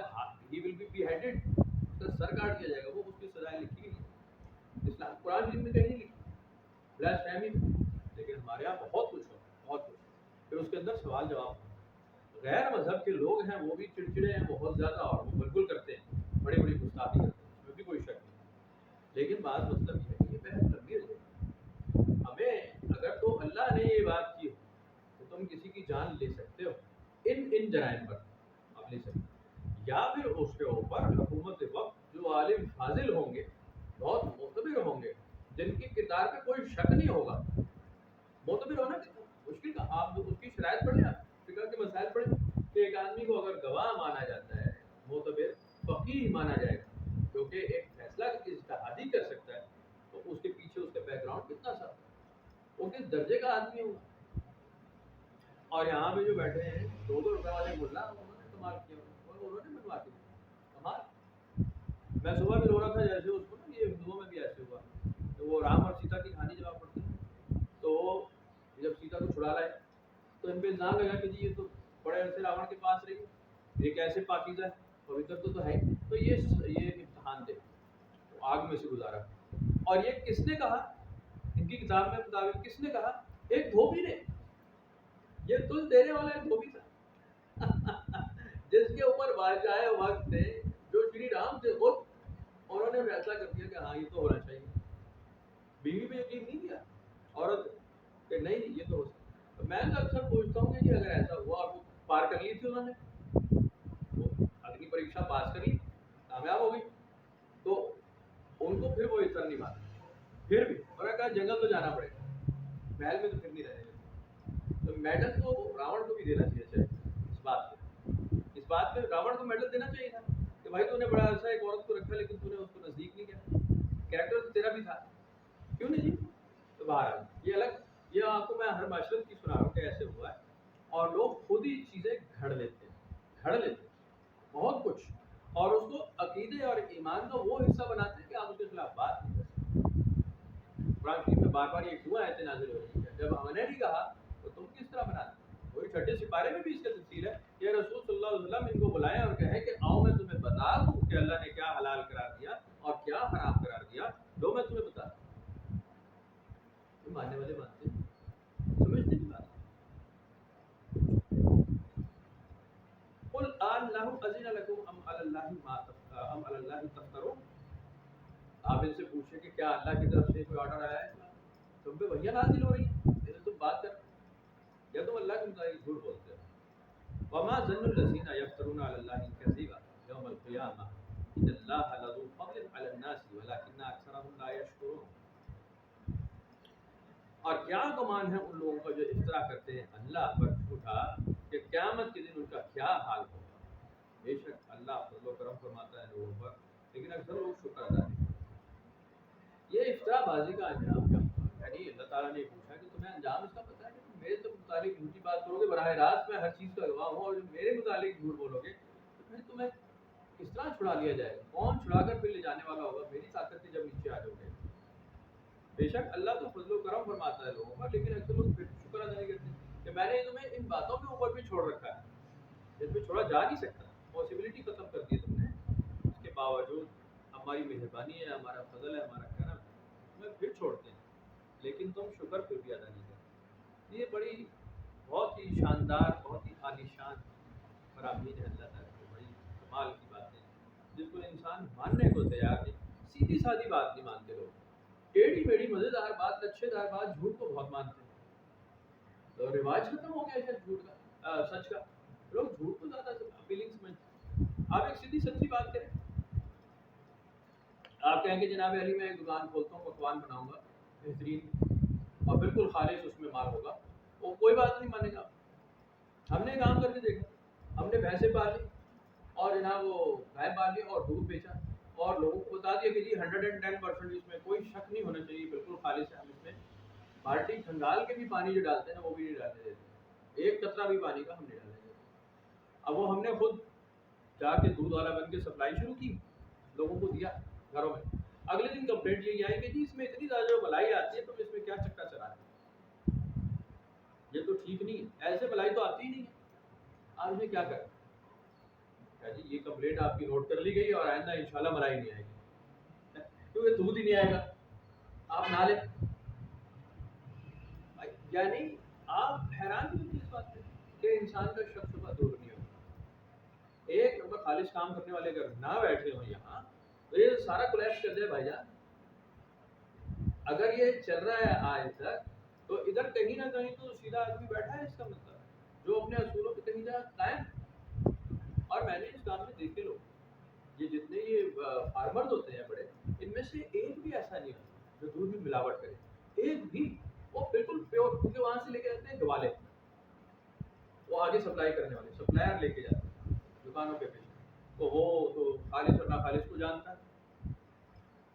he will be beheaded، اس کا سر کاٹ دیا جائے گا، وہ اس کی سزائیں لکھی گئی، اسلام قرآن شریف میں کہیں نہیں لکھی بلاسفیمی، لیکن ہمارے یہاں بہت کچھ ہو، بہت کچھ، پھر اس کے اندر سوال جواب، غیر مذہب کے لوگ ہیں وہ بھی چڑچڑے ہیں بہت زیادہ، اور وہ بالکل کرتے ہیں، بڑی بڑی گستاخی کرتے ہیں، اس میں بھی کوئی شک نہیں، لیکن بات مطلب یہ ہے کہ یہ بحث لمبی ہو جائے گی، ہمیں اگر تو اللہ نے یہ بات کی ہو تم کسی کی جان لے سکتے ہو ان جرائم پر آپ لے سکتے ہو، یا پھر اس کے اوپر حکومت وقت جو عالم فاضل ہوں گے، بہت معتبر ہوں گے، جن کی کردار پہ کوئی شک نہیں ہوگا. معتبر ہونا کتنا مشکل کا، آپ اس کی شرائط پڑھیں، آپ فقہ کے مسائل پڑھیں کہ ایک آدمی کو اگر گواہ مانا جاتا ہے، معتبر فقیہ مانا جائے گا کیونکہ ایک فیصلہ اجتہادی کر سکتا ہے، تو اس کے پیچھے اس کا بیک گراؤنڈ کتنا سا، وہ کس درجے کا آدمی ہوگا. اور یہاں پہ جو بیٹھے ہیں 2-2 روپے والے ملا، انہوں نے کمال کیا، انہوں نے بنوا دیا کمال. میں صبح بھی رو رہا تھا جیسے اس کو نا، یہ ہندوؤں میں بھی ایسے ہوا، تو وہ رام اور سیتا کی کہانی جب آپ پڑھتے ہیں تو جب سیتا کو چھڑا لائے تو ان پہ الزام لگا کہ جی یہ تو بڑے عرصے راون کے پاس رہی، یہ کیسے پاکیزہ ہے، پوتر تو ہے، تو یہ امتحان دے، تو آگ میں سے گزارا. اور یہ کس نے کہا ان کی کتاب میں مطابق، کس نے کہا؟ ایک دھوبی نے. یہ تل دینے والا ایک دھوبی تھا جس کے اوپر واقعہ وقت تھے جو شری رام تھے خود، انہوں نے فیصلہ کر دیا کہ ہاں یہ تو ہونا چاہیے. بیوی پہ یقین نہیں کیا عورت کہ نہیں یہ تو ہو سکتا. میں تو اکثر پوچھتا ہوں کہ جی اگر ایسا ہوا اور وہ پار کر لی تھی، انہوں نے وہ اگنی پریکشا پاس کر لی، کامیاب ہو گئی، تو ان کو پھر وہ عزت نہیں مانتے. پھر بھی انہوں نے کہا جنگل تو جانا پڑے گا، محل میں تو پھر نہیں رہے گا. تو میڈل تو راون کو بھی دینا چاہیے. اس بات پہ راون کو میڈل دینا چاہیے تھا کہ بھائی تو نے بڑا عرصہ ایک عورت کو رکھا لیکن تو نے اس کو نزدیک نہیں کیا، کریکٹر تو تیرا بھی تھا، کیوں نہیں جی. تو باہر یہ الگ، یہ آپ کو میں ہر معاشرت کی سنا رہا ہوں کہ ایسے ہوا ہے، اور لوگ خود ہی چیزیں گھڑ لیتے ہیں بہت کچھ، اور اس کو عقیدے اور ایمان کا وہ حصہ بناتے ہیں کہ آپ اس کے خلاف بات نہیں کر سکتے. قرآن شریف میں بار بار یہ کیوں آیتیں نازل ہو رہی ہیں؟ جب ہم نے نہیں کہا تو تم کس طرح بناتے؟ وہی 6 سپارے میں بھی اس کا تفصیل ہے کہ رسول صلی اللہ علیہ وسلم ان کو بلائیں اور کہیں کہ آؤ میں تمہیں بتا دوں کہ اللہ نے کیا حلال قرار دیا اور کیا حرام قرار دیا، لو میں تمہیں بتا دوں. ماننے والے مانتے ہیں، سمجھتے نہیں بات. قل اللہ اذن لکم ام علی اللہ تفترون. آپ ان سے پوچھیں کہ کیا اللہ کی طرف سے کوئی آرڈر آیا ہے تم پہ وحیاں نازل ہو رہی ہیں جیسے تم بات کر، یا تم اللہ کے مطابق جھوٹ بولتے ہو. وما ظن الذین یفترون علی اللہ الکذب یوم القیامہ ان اللہ لذو فضل علی الناس ولکن اکثرهم لا یشکرون. اور کیا گمان ہے ان لوگوں کا جو افترا کرتے ہیں اللہ پر جھوٹا کہ قیامت کے دن ان کا کیا حال ہوگا. بے شک اللہ فضل و کرم فرماتا ہے لوگوں پر، لیکن اکثر لوگ شکر ادا نہیں کرتے. یہ افترا بازی کا انجام کیا ہوگا؟ یعنی اللہ تعالیٰ نے پوچھا کہ تمہیں انجام اس کا پتہ ہے کہ تم میرے متعلق جھوٹی بات کرو گے، براہ راست میں ہر چیز کا گواہ ہوں، اور جب میرے متعلق جھوٹ بولو گے تو پھر تمہیں کس طرح چھڑا لیا جائے گا؟ کون چھڑا کر پھر لے جانے والا ہوگا میری طاقت سے جب نیچے آ جاؤ گے؟ بے شک اللہ تو فضل و کرم فرماتا ہے لوگوں پر، لیکن اکثر لوگ پھر شکر ادا نہیں کرتے کہ میں نے تمہیں ان باتوں کے اوپر بھی چھوڑ رکھا ہے جس میں چھوڑا جا نہیں سکتا، پاسبلٹی ختم کر دی تم نے. اس کے باوجود ہماری مہربانی ہے، ہمارا فضل ہے، ہمارا کرم ہے، تمہیں پھر چھوڑتے ہیں، لیکن تم شکر پھر بھی ادا نہیں کرتے. یہ بڑی بہت ہی شاندار، بہت ہی عالیشان فرامین ہے اللہ تعالیٰ کی، بڑی کمال کی بات ہے جس کو انسان ماننے کو تیار نہیں. سیدھی سادی بات نہیں مانتے لوگ، ٹیڑھی میڑھی مزیدار بات، اچھے دار بات، جھوٹ کو بہت مانتے ہیں. تو رواج ختم ہو گیا ہے جھوٹ کا، سچ کا. لوگ جھوٹ کو زیادہ اپیلنگ سمجھتے ہیں. آپ ایک سیدھی سچی بات کریں، آپ کہیں کہ جناب علی میں ایک دکان کھولتا ہوں، پکوان بناؤں گا بہترین اور بالکل خالص اس میں مال ہوگا، وہ کوئی بات نہیں مانے گا. ہم نے کام کر کے دیکھا، ہم نے بھینسیں پالی اور جناب وہ گائے پالی اور دودھ بیچا اور لوگوں کو بتا دیا کہ جی 110% اس میں کوئی شک نہیں ہونا چاہیے، بالکل خالص ہے. ہم اس میں بالٹی کھنگال کے بھی پانی جو ڈالتے ہیں نا وہ بھی نہیں ڈالنے دیتے، ایک قطرہ بھی پانی کا ہم نہیں ڈالنے دیتے. اب وہ ہم نے خود جا کے دودھ والا بن کے سپلائی شروع کی، لوگوں کو دیا گھروں میں. اگلے دن کمپلینٹ یہ آئی کہ جی اس میں اتنی زیادہ ملائی آتی ہے، تم اس میں کیا چکا چلا ہے، یہ تو ٹھیک نہیں ہے، ایسے ملائی تو آتی ہی نہیں ہے. آپ نے کیا کرا جی؟ یہ کمپلینٹ آپ کی نوٹ کر لی گئی اور آئندہ انشاءاللہ ملائی نہیں آئے گی کیونکہ دودھ ہی نہیں آئے گا، آپ نہ لیں. یعنی آپ حیران بھی ہوتی اس بات پہ کہ انسان کا شک شبہ دور نہیں ہوتا. ایک نمبر خالص کام کرنے والے اگر نہ بیٹھے ہوں یہاں تو یہ سارا کولیپس کر دے بھائی جان. اگر یہ چل رہا ہے آج تک تو ادھر کہیں نہ کہیں تو سیدھا آدمی بیٹھا ہے، اس کا مطلب قائم. اور میں نے اس کام میں دیکھے لوگ یہ جتنے یہ فارمرز ہوتے ہیں بڑے, ان میں سے ایک بھی ایسا نہیں ہوتا جو دودھ میں ملاوٹ کرے, ایک بھی. وہ بالکل پیور, کیونکہ وہاں سے لے کے جاتے ہیں گوالے, وہ آگے سپلائی کرنے والے سپلائر لے کے جاتے ہیں دکانوں پہ بیچنے, تو وہ تو خالص اور ناخالص کو جانتا ہے,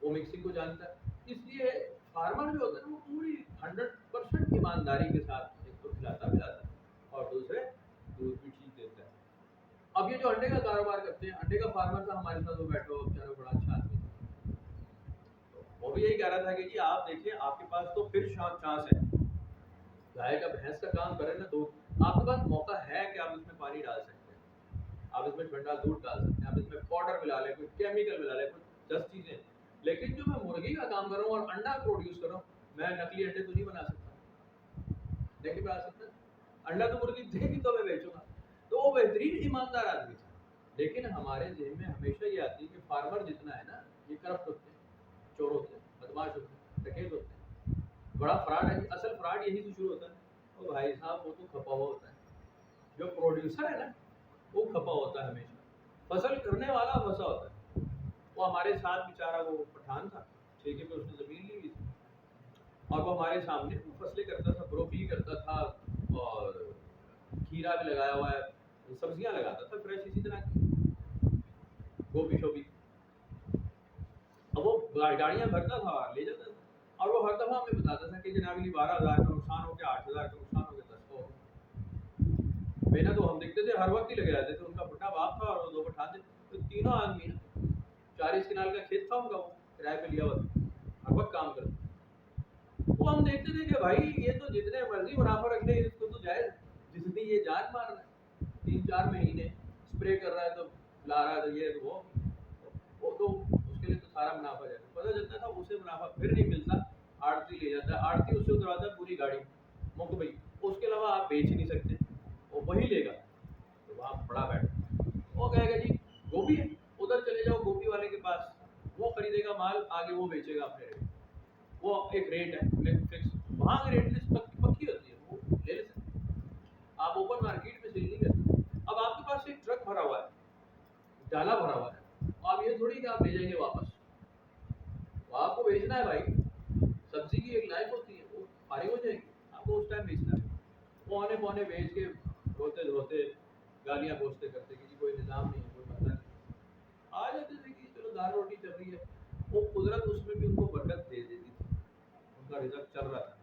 وہ مکسنگ کو جانتا ہے. اس لیے فارمر جو ہوتا ہے وہ پوری 100% ایمانداری کے ساتھ ایک تو کھلاتا ہے اور دوسرے دودھ بھی ٹھیک دیتا ہے. اب یہ جو انڈے کا کاروبار کرتے ہیں, انڈے کا فارمر تھا ہمارے ساتھ, وہ بیٹھا ہو بیچارہ بڑا اچھا آدمی تھا, وہ بھی یہی کہہ رہا تھا کہ جی آپ دیکھیں آپ کے پاس تو پھر چانس ہے, گائے کا بھینس کا کام کریں نا تو آپ کے پاس موقع ہے کہ آپ اس میں پانی ڈال سکتے ہیں, آپ اس میں ٹھنڈا دودھ ڈال سکتے ہیں, آپ اس میں پاؤڈر ملا لیں, کوئی کیمیکل ملا لیں, کوئی 10 چیزیں. لیکن جو میں مرغی کا کام کر رہا ہوں اور انڈا پروڈیوس کر رہا ہوں, میں نقلی انڈے تو نہیں بنا سکتا, نہیں بنا سکتا. انڈا تو مرغی دے گی تو میں بیچوں گا. تو وہ بہترین ایماندار آدمی تھا. لیکن ہمارے ذہن میں ہمیشہ یہ آتی ہے کہ فارمر جتنا ہے نا یہ کرپٹ ہوتے ہیں, چور ہوتے ہیں, بدماش ہوتے ہیں, ڈکیت ہوتے ہیں, بڑا فراڈ ہے. اصل فراڈ یہی سے شروع ہوتا ہے. تو بھائی صاحب وہ تو کھپا ہوا ہوتا ہے, جو پروڈیوسر ہے نا وہ کھپا ہوتا ہے ہمیشہ, فصل کرنے والا پھنسا ہوتا ہے. وہ ہمارے ساتھ بیچارہ وہ پٹھان تھا, ٹھیکے پہ اس نے زمین لی ہوئی تھی, اور وہ ہمارے سامنے فصلیں کرتا تھا, بروکلی کرتا تھا, اور کھیرا بھی لگایا ہوا ہے, سبزیاں لگاتا تھا فریش اسی طرح کی, گوبھی شوبھی. اب وہ گاڑیاں بھرتا تھا اور لے جاتا تھا, اور وہ ہر دفعہ ہمیں بتاتا تھا کہ جناب یہ 12,000 کا نقصان ہو گیا, 8,000 کا نقصان ہو گیا, 10 کا ہو گیا. میں تو ہم دیکھتے تھے ہر وقت ہی لگے رہتے تھے, ان کا بڑا باپ تھا اور 2 پٹھان تھے, تو تینوں آدمی نا 40 کنال کا کھیت تھا ان کا, وہ کرائے پہ لیا ہوا تھا, ہر وقت کام کرتے. وہ ہم دیکھتے تھے کہ بھائی یہ تو جتنے مرضی منافع رکھ لے, اس کو تو جائز, جتنی یہ جان مار رہا ہے 3-4 مہینے اسپرے کر رہا ہے, تو لا رہا ہے, تو یہ وہ تو اس کے لیے تو سارا منافع جائے. پتہ چلتا تھا اسے منافع پھر نہیں ملتا, آڑتی لے جاتا ہے, آڑتی اس سے اترواتا ہے پوری گاڑی مک بھائی, اس کے علاوہ آپ بیچ نہیں سکتے, وہ وہی لے گا. تو وہاں بڑا بیٹھا, وہ کہے گا جی گوبھی ہے, ادھر چلے جاؤ گوبھی والے کے پاس, وہ خریدے گا مال, آگے وہ بیچے گا اپنے ریٹ, وہ ایک ریٹ ہے فکس, وہاں کی ریٹ لسٹ پکی ہوتی ہے, وہ لے لے سکتے. آپ اوپن مارکیٹ میں سیل نہیں کرتے. اب آپ کے پاس ایک ٹرک بھرا ہوا ہے, ڈالا بھرا ہوا ہے, آپ یہ تھوڑی کہ آپ لے جائیں گے واپس, وہ آپ کو بیچنا ہے بھائی. سبزی کی ایک لائف ہوتی ہے, وہ فارغ ہو جائے گی, آپ کو اس ٹائم بیچنا ہے. وہ آنے پونے بیچ کے روتے دھوتے گالیاں پوچھتے کرتے کہ جی کوئی نظام نہیں ہے, کوئی مسئلہ نہیں. آ جاتے تھے کہ چلو دال روٹی چل رہی ہے, وہ قدرت اس میں بھی ان کو برکت دے دیتی تھی, ان کا رزق چل رہا تھا,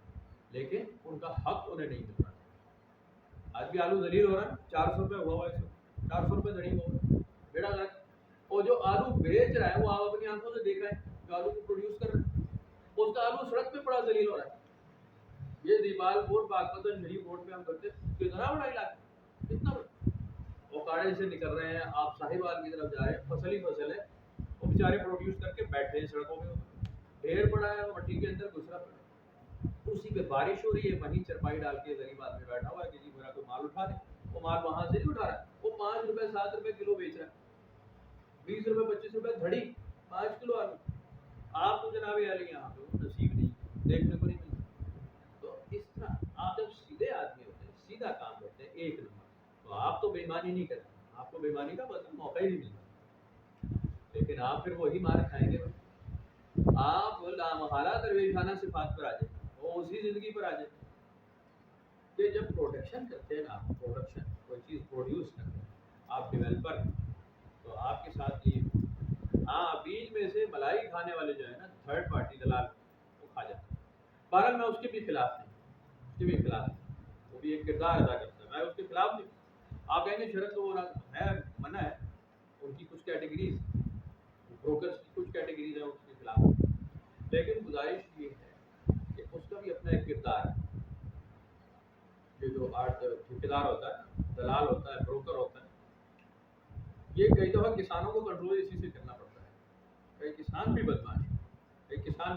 لیکن ان کا حق انہیں نہیں مل رہا تھا. آج بھی آلو ذلیل ہو رہا ہے, 400 روپے ہوا ہوا ہے, 400 روپے دڑی ہوا بیڑا گھر. اور جو آلو بیچ رہا ہے وہ آپ اپنی آنکھوں سے دیکھا ہے, جو آلو کو پروڈیوس کر رہا ہے, اس کا آلو سڑک پہ پڑا ذلیل ہو رہا ہے. یہ دیپال پور پاکپتن شریف روڈ پہ ہم کرتے کتنا بڑا علاقہ, کتنا بڑا. وہ کاڑے سے نکل رہے ہیں, آپ صاحبال کی طرف جا رہے ہیں, فصل ہی فصل ہے, وہ بیچارے پروڈیوس کر کے بیٹھے ہیں سڑکوں میں, ڈھیر پڑا ہے مٹی کے اندر گھسرا پڑا ہے, اسی پہ بارش ہو رہی ہے, وہیں چرپائی ڈال کے غریب آدمی بیٹھا ہوا ہے کہ جی میرا کوئی مال اٹھا دے. وہ مال وہاں سے نہیں اٹھا رہا ہے, وہ 5 روپے 7 روپے کلو بیچ رہا ہے, 20 روپے 25 روپے دھڑی 5 کلو آلو. آپ کو جناب علی یہاں پہ نصیب نہیں, دیکھنے کو نہیں ملتا. تو اس طرح آپ جب سیدھے آدمی ہوتے ہیں, سیدھا کام کرتے ہیں ایک نمبر, تو آپ تو بےایمانی نہیں کرتے, آپ کو بےایمانی کا مطلب موقع ہی نہیں ملتا. لیکن آپ پھر وہی مار کھائیں گے, آپ لامحالہ درویشانہ صفات پر آ جائیں, وہ اسی زندگی پر آ جائیں. کہ جب پروڈکشن کرتے ہیں نا, آپ پروڈکشن کوئی چیز پروڈیوس کرتے ہیں, آپ ڈیولپر ہیں, تو آپ کے ساتھ یہ ہاں بیچ میں سے ملائی کھانے والے جو ہے نا, تھرڈ پارٹی دلال, وہ کھا جاتے ہیں. بہرحال میں اس کے بھی خلاف نہیں, اس کے بھی خلاف نہیں, وہ بھی ایک کردار ادا کرتا ہے, میں اس کے خلاف نہیں. آپ کہیں گے شرط تو وہ ہے, منع ہے, ان کی کچھ کیٹیگریز, بروکرس کی کچھ کیٹیگریز ہیں, اس کے خلاف. لیکن گزارش یہ ہے کہ اس کا بھی اپنا ایک کردار ہے. یہ جو ٹھیکیدار ہوتا ہے, دلال ہوتا ہے, بروکر ہوتا ہے, یہ کئی دفعہ کسانوں کو کنٹرول اسی سے کرنا پڑتا ہے. کئی کسان بھی بدماش ہیں, کئی کسان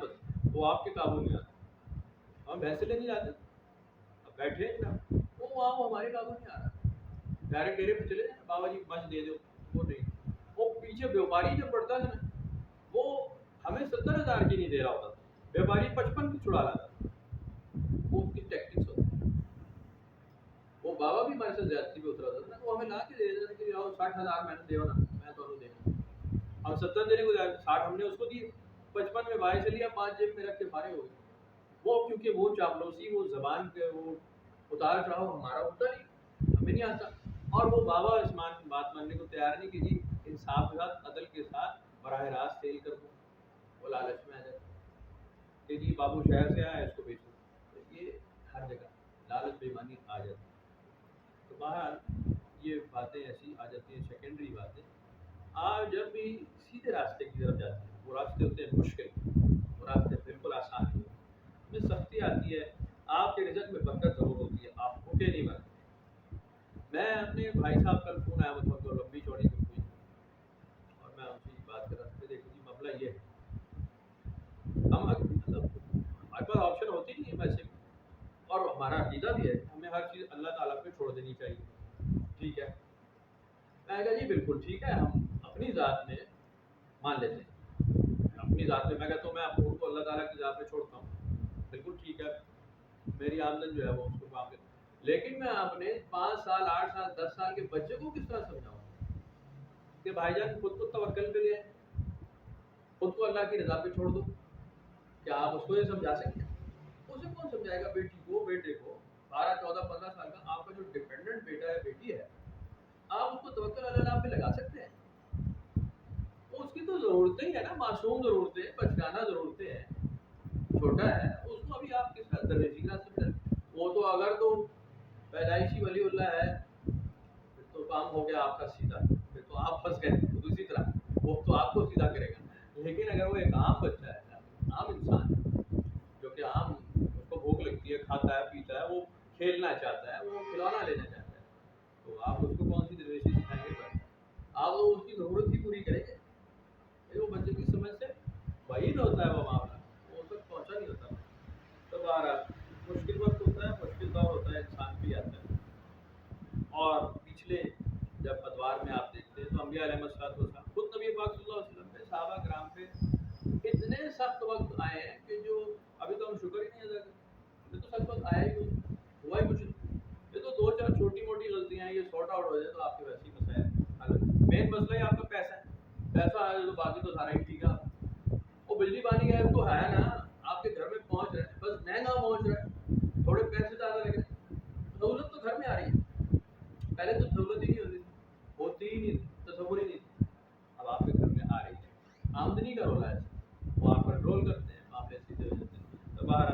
وہ آپ کے قابو میں آتے ہیں. ہم بھینسیں لینے جاتے ہیں, اب بیٹھے ہیں نا, وہ وہاں وہ ہمارے قابو نہیں آ رہا. ڈائریکٹ ڈیرے پہ چلے جائیں, بابا جی بس دے دو, وہ نہیں. وہ پیچھے بیوپاری جب پڑتا تھا نا, وہ ہمیں 70,000 کی نہیں دے رہا ہوتا تھا, بیوپاری 55 کی چھڑا لاتا تھا. وہ ان کی ٹیکٹکس ہوتی ہے, وہ بابا بھی ہمارے ساتھ زیادتی پہ اترا تھا نا، وہ ہمیں لا کے دے دیتا تھا کہ آؤ 60,000 میں نے دیو نا، میں تو دینا، ہم 70 دینے کو 60 ہم نے اس کو دیے، 55 میں بھائی سے لیا، 5 جیب میں رکھ کے فارغ ہو گئے۔ وہ کیونکہ وہ چاپلوسی، وہ زبان پہ وہ اتار چڑھاؤ ہمارا ہوتا نہیں، ہمیں نہیں آتا، اور وہ بابا اس بات ماننے کو تیار نہیں کہ جی انصاف کے ساتھ، عدل کے ساتھ براہ راست سیل کر دو، وہ لالچ میں آ جاتا کہ جی بابو شہر سے آیا ہے اس کو بیچو، تو یہ ہر جگہ لالچ بےمانی آ جاتی ہے۔ تو بہرحال یہ باتیں ایسی آ جاتی ہیں، سیکنڈری باتیں۔ آپ جب بھی سیدھے راستے کی طرف جاتے ہیں، وہ راستے ہوتے ہیں مشکل، وہ راستے بالکل آسان نہیں ہوتے، میں سختی آتی ہے، آپ کے رزق میں برکت ضرور ہوتی ہے، آپ بھوکے نہیں مرتے۔ میں اپنے بھائی صاحب کل فون آیا مطلب تو لمبی چوڑی گفتگو، اور میں ان سے بات کر رہا تھا کہ دیکھو جی معاملہ یہ ہے، ہم مطلب ہمارے پاس آپشن ہوتی نہیں ہے ویسے، اور ہمارا عقیدہ بھی ہے ہمیں ہر چیز اللہ تعالیٰ پہ چھوڑ دینی چاہیے، ٹھیک ہے، میں کہا جی بالکل ٹھیک ہے، ہم اپنی ذات میں مان لیتے ہیں، اپنی ذات میں میں کہتا ہوں میں اپنے کو اللہ تعالیٰ کی ذات میں چھوڑتا ہوں، بالکل ٹھیک ہے، میری آمدن جو ہے وہ اس کو کام کرتی، لیکن میں اپنے 5 سال 8 سال 10 سال کے بچے کو کس طرح سمجھاؤں کہ بھائی جان خود کو توکل پہ لے، خود کو اللہ کی رضا پہ چھوڑ دو، کیا آپ اس کو یہ سمجھا سکتے ہیں؟ اسے کون سمجھائے گا؟ بیٹی کو، بیٹے کو، 12 14 15 سال کا آپ کا جو ڈیپینڈنٹ بیٹا ہے بیٹی ہے، آپ اس کو توکل اللہ پہ لگا سکتے ہیں؟ اس کی تو ضرورتیں ہی ہے نا، معصوم ضرورتیں، بچگانہ ضرورتیں ہیں، چھوٹا ہے، اس کو ابھی آپ کس طرح درویشی کے راستے پہ وہ تو اگر تو پیدائشی ولی اللہ ہے پھر تو کام ہو گیا آپ کا سیدھا، پھر تو آپ پھنس گئے، تو اسی طرح وہ تو آپ کو سیدھا کرے گا، لیکن اگر وہ ایک عام بچہ ہے، عام انسان ہے جو کہ عام اس کو بھوک لگتی ہے، کھاتا ہے پیتا ہے، وہ کھیلنا چاہتا ہے، وہ کھلونا لینا چاہتا ہے، تو آپ اس کو کون سی درویشی سکھائیں گے؟ پر آپ تو اس کی ضرورت ہی پوری کریں گے، وہ بچے کی سمجھ سے بعید ہوتا ہے وہ معاملہ، وہ تک پہنچا نہیں ہوتا۔ تو بہرحال مشکل وقت ہوتا ہے، مشکل دور ہوتا ہے، انسان بھی آتا ہے، اور پچھلے جب ادوار میں آپ دیکھتے ہیں تو انبیاء علیہ السلام، خود نبی پاک صلی اللہ علیہ وسلم پہ، صحابہ کرام پہ اتنے سخت وقت آئے ہیں کہ جو ابھی تو ہم شکر ہی نہیں ادا کرتے، یہ تو سخت وقت آیا ہی نہیں، ہوا ہی کچھ نہیں، یہ تو 2 4 چھوٹی موٹی غلطیاں ہیں، یہ سارٹ آؤٹ ہو جائے تو آپ کے ویسے ہی مسائل حل ہو جائیں۔ مین مسئلہ ہی آپ کا پیسہ ہے، پیسہ آ جائے تو باقی تو سارا ہی ٹھیک ہے، وہ بجلی پانی کا تو ہے نا، آپ کے گھر میں پہنچ رہے ہیں، بس مہنگا پہنچ رہا ہے، تھوڑے پیسے زیادہ لگ رہے ہیں، سہولت تو گھر میں آ رہی ہے، پہلے تو سہولت ہی نہیں ہوتی ہی نہیں، تصور ہی نہیں تھی، اب آپ کے گھر میں آ رہی ہے، آمدنی کا رولا ہے، وہ آپ کنٹرول کرتے ہیں، معاملے سیدھے ہو جاتے ہیں۔ تو باہر